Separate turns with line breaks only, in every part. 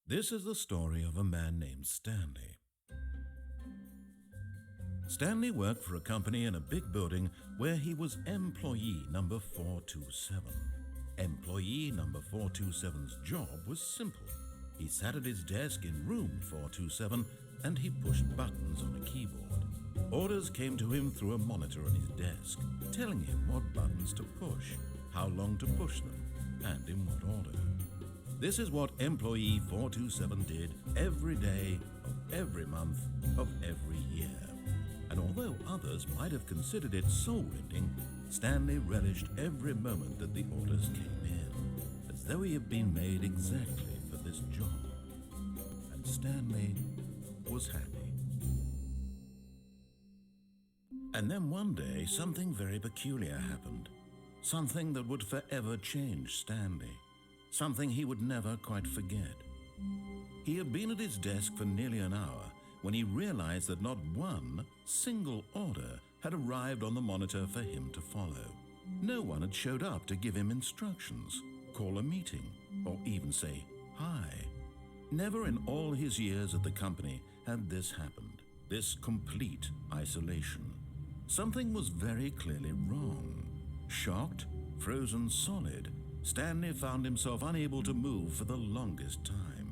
This is the story of a man named Stanley. Stanley worked for a company in a big building where he was employee number 427. Employee number 427's job was simple. He sat at his desk in room 427 and he pushed buttons on a keyboard. Orders came to him through a monitor on his desk, telling him what buttons to push, how long to push them, and in what order. This is what employee 427 did every day of every month of every year. And although others might have considered it soul-rending, Stanley relished every moment that the orders came in, as though he had been made exactly for this job. And Stanley was happy. And then one day, something very peculiar happened. Something that would forever change Stanley. Something he would never quite forget. He had been at his desk for nearly an hour when he realized that not one single order had arrived on the monitor for him to follow. No one had showed up to give him instructions, call a meeting, or even say hi. Never in all his years at the company had this happened, this complete isolation. Something was very clearly wrong. Shocked, frozen solid, Stanley found himself unable to move for the longest time.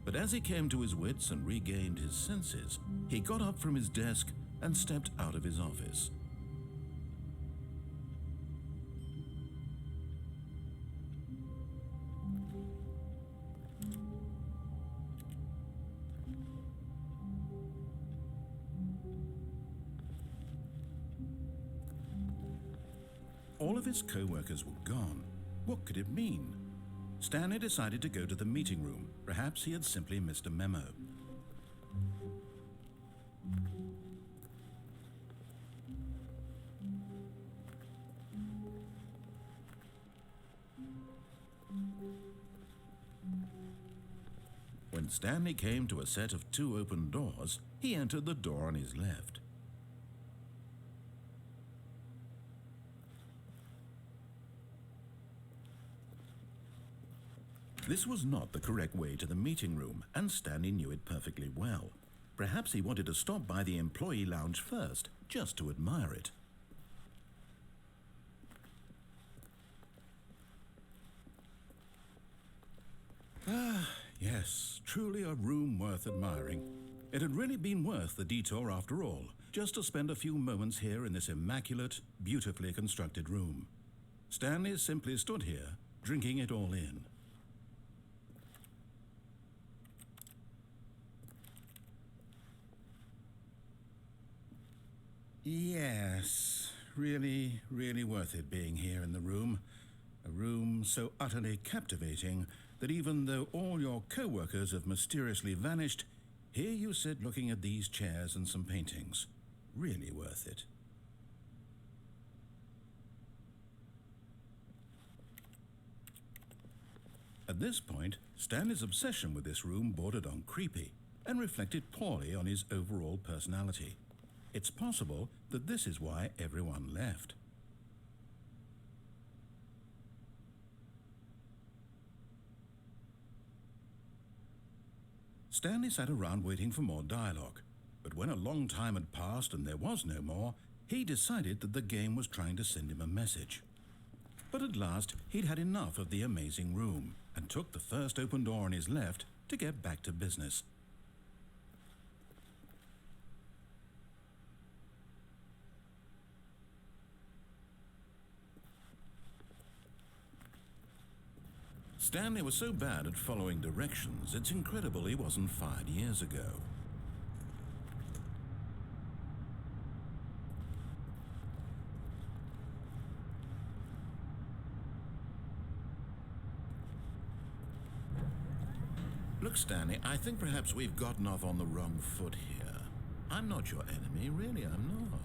But as he came to his wits and regained his senses, he got up from his desk and stepped out of his office. All of his co-workers were gone. What could it mean? Stanley decided to go to the meeting room. Perhaps he had simply missed a memo. When Stanley came to a set of 2 open doors, he entered the door on his left. This was not the correct way to the meeting room, and Stanley knew it perfectly well. Perhaps he wanted to stop by the employee lounge first, just to admire it. Yes, truly a room worth admiring. It had really been worth the detour after all, just to spend a few moments here in this immaculate, beautifully constructed room. Stanley simply stood here, drinking it all in. Yes, really, really worth it being here in the room. A room so utterly captivating that even though all your co-workers have mysteriously vanished, here you sit looking at these chairs and some paintings. Really worth it. At this point, Stanley's obsession with this room bordered on creepy and reflected poorly on his overall personality. It's possible that this is why everyone left. Stanley sat around waiting for more dialogue, but when a long time had passed and there was no more, he decided that the game was trying to send him a message. But at last, he'd had enough of the amazing room and took the first open door on his left to get back to business. Stanley was so bad at following directions, it's incredible he wasn't fired years ago. Look, Stanley, I think perhaps we've gotten off on the wrong foot here. I'm not your enemy, really, I'm not.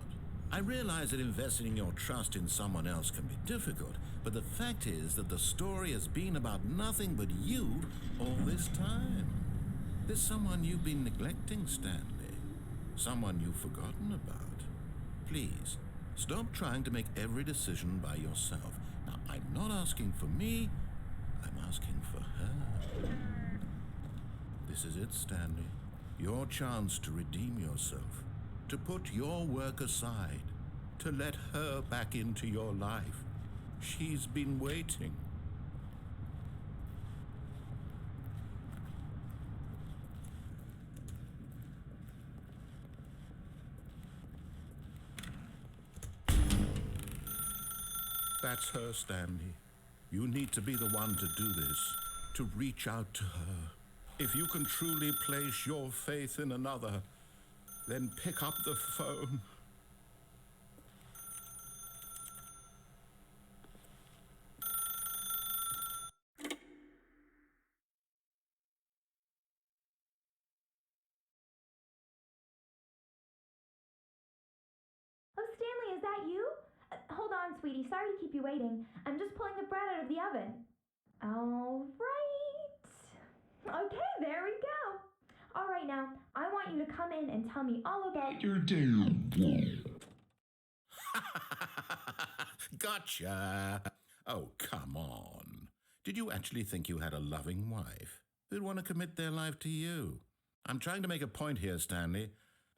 I realize that investing your trust in someone else can be difficult, but the fact is that the story has been about nothing but you all this time. There's someone you've been neglecting, Stanley. Someone you've forgotten about. Please, stop trying to make every decision by yourself. Now, I'm not asking for me, I'm asking for her. This is it, Stanley. Your chance to redeem yourself, to put your work aside, to let her back into your life. She's been waiting. That's her, Stanley. You need to be the one to do this, to reach out to her. If you can truly place your faith in another, then pick up the phone.
Oh, Stanley, is that you? Hold on, sweetie. Sorry to keep you waiting. I'm just pulling the bread out of the oven. All right. Okay, there we go. All right, now, I want you to come in and tell me all about
your damn wall.
Gotcha. Oh, come on. Did you actually think you had a loving wife who'd want to commit their life to you? I'm trying to make a point here, Stanley.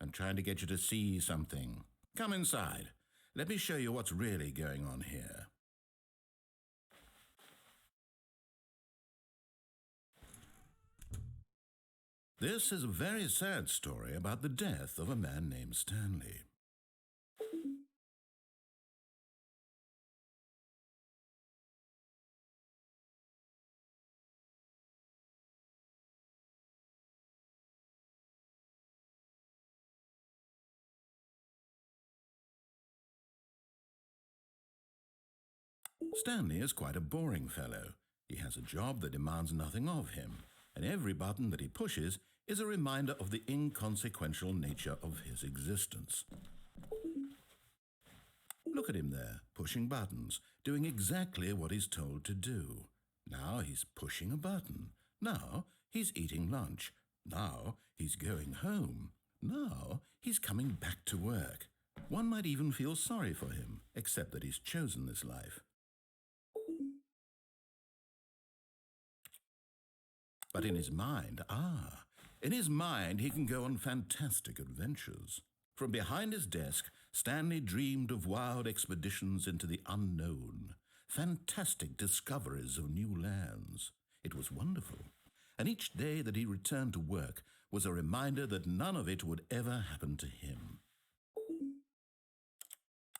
I'm trying to get you to see something. Come inside. Let me show you what's really going on here. This is a very sad story about the death of a man named Stanley. Stanley is quite a boring fellow. He has a job that demands nothing of him, and every button that he pushes is a reminder of the inconsequential nature of his existence. Look at him there, pushing buttons, doing exactly what he's told to do. Now he's pushing a button. Now he's eating lunch. Now he's going home. Now he's coming back to work. One might even feel sorry for him, except that he's chosen this life. But in his mind, he can go on fantastic adventures. From behind his desk, Stanley dreamed of wild expeditions into the unknown, fantastic discoveries of new lands. It was wonderful. And each day that he returned to work was a reminder that none of it would ever happen to him.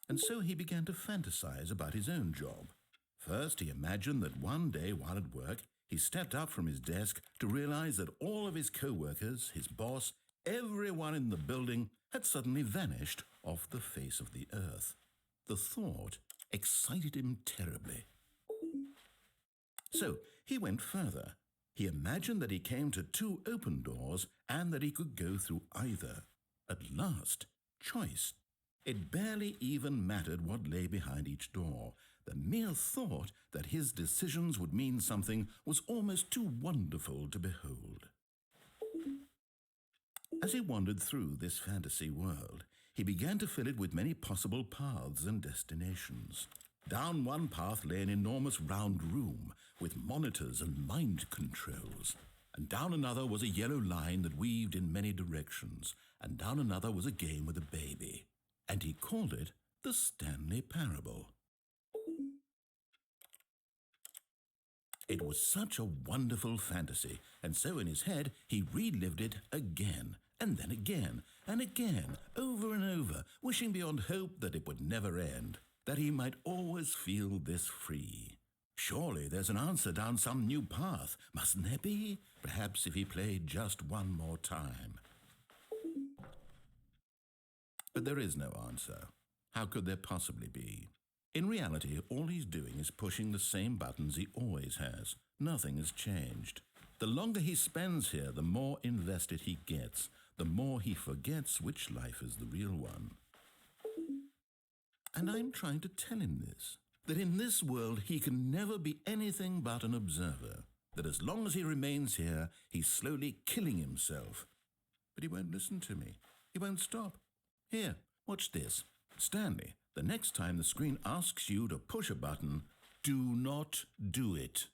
And so he began to fantasize about his own job. First, he imagined that one day while at work, he stepped up from his desk to realize that all of his co-workers, his boss, everyone in the building had suddenly vanished off the face of the earth. The thought excited him terribly. So he went further. He imagined that he came to two open doors and that he could go through either. At last, choice. It barely even mattered what lay behind each door. The mere thought that his decisions would mean something was almost too wonderful to behold. As he wandered through this fantasy world, he began to fill it with many possible paths and destinations. Down one path lay an enormous round room with monitors and mind controls. And down another was a yellow line that weaved in many directions. And down another was a game with a baby. And he called it the Stanley Parable. It was such a wonderful fantasy, and so in his head he relived it again, and then again, and again, over and over, wishing beyond hope that it would never end, that he might always feel this free. Surely there's an answer down some new path, mustn't there be? Perhaps if he played just one more time. But there is no answer. How could there possibly be? In reality, all he's doing is pushing the same buttons he always has. Nothing has changed. The longer he spends here, the more invested he gets, the more he forgets which life is the real one. And I'm trying to tell him this, that in this world he can never be anything but an observer, that as long as he remains here, he's slowly killing himself. But he won't listen to me. He won't stop. Here, watch this. Stanley, the next time the screen asks you to push a button, do not do it.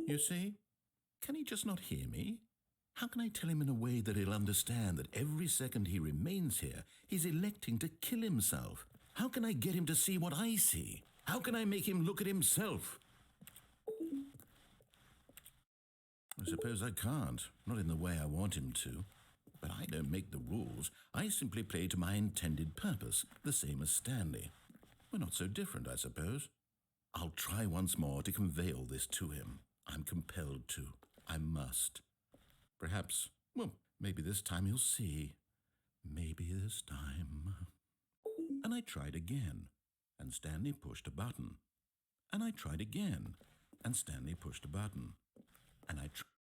You see? Can he just not hear me? How can I tell him in a way that he'll understand that every second he remains here, he's electing to kill himself? How can I get him to see what I see? How can I make him look at himself? I suppose I can't, not in the way I want him to. But I don't make the rules. I simply play to my intended purpose, the same as Stanley. We're not so different, I suppose. I'll try once more to convey all this to him. I'm compelled to. I must. Perhaps, well, maybe this time he'll see. Maybe this time. And I tried again, and Stanley pushed a button. And I tried again, and Stanley pushed a button. And I tried